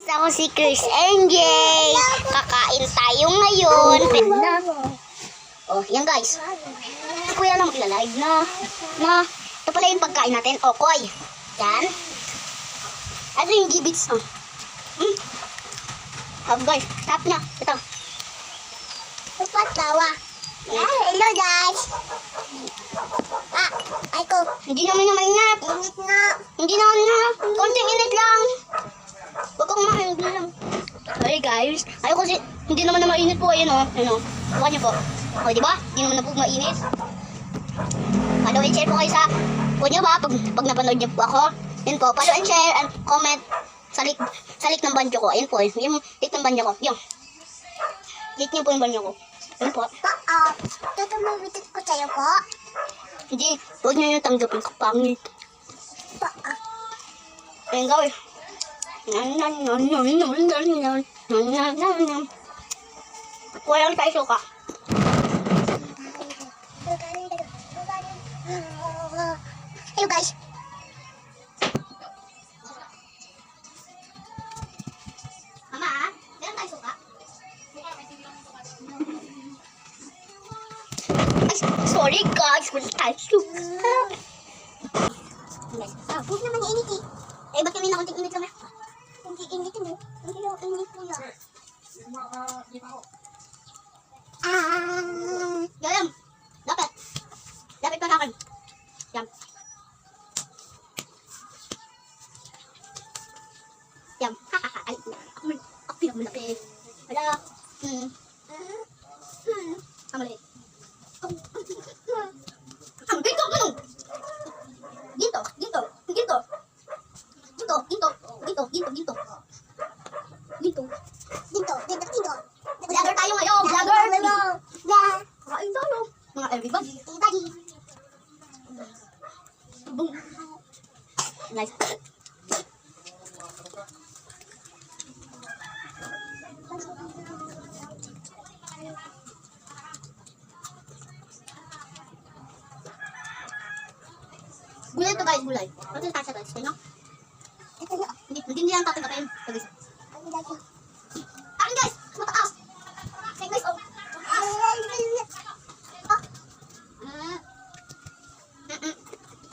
Ako si Chris NJ. Kakain tayo ngayon. Na. Oh, yan guys. Si Kuya lang magla-live na. Ito pala yung pagkain natin. Okoy. Yan. Ano yung gibits? Oh. Guys, tap na. Ito. Tawa. Hello guys. Ay ko. Hindi naman init. Init na. Hindi naman na. Konting init lang. Huwag kang mahindi lang. Hey guys. Ayoko kasi hindi naman na mainit po. Ayun o. Ayun o. Bukan niyo po. O diba? Hindi naman na po mainit. Follow and share po kayo sa po niyo ba? Pag napanood niyo po ako. Yun po. Follow and share and comment sa link ng banjo ko. Ayun po. Yung link ng banjo ko. Yung. Link niyo po yung banjo ko. Ayun po. Tutumawitit ko sa'yo po. Hindi. Huwag niyo yung tanggapin kapangit. Ayun gawin. Walang tayo suka. Hello guys. Mama, meron tayo suka? Sorry guys, wala tayo suka. Huwag naman init eh. Eh, ba't kami na konting init lang eh? Hindi init mo. Hindi lang init po yan. Gayam, dapat. Dapat pa nakan. Yam. Yam. Ay, ako pinagmalaki. Wala. Amali. Ang ginto, ganun. Ginto. Vlogger tayo ngayon, vlogger. Kain tayo. Mga everybody. Boom. Nice. Gulay ito guys, gulay. Ano yung tasya guys? Kaya hindi yan tatanggapin. Akin guys! Mataas! Say guys, oh!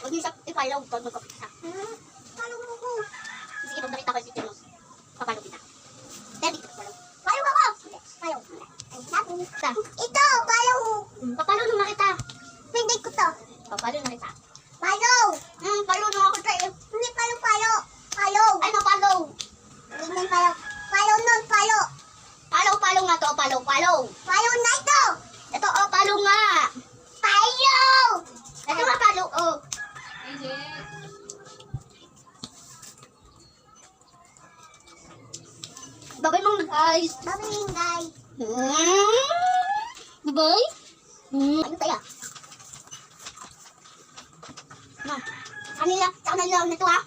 Huwag niyo siya ipalaw pag magkapit siya. Sige, pag nakita ko yung picture mo, papalaw kita. Dahil dito papalaw. Palo ako! Palo. Ito, palo. Papalaw nung nakita. Hindi ko to. Papalaw nung nakita. Palo. Palaw nung ako tayo. Hindi palo, palo. Palo. Ay, mapalaw. Hindi palo. Palo nun, palo. Palaw nga to, palaw. Palo na ito. Ito, oh, palaw nga. Palo. Ito nga, palaw, oh. Babay mong guys. Babay guys. Babay? Ano tayo? No. Kanila, sa kanila na ito ha.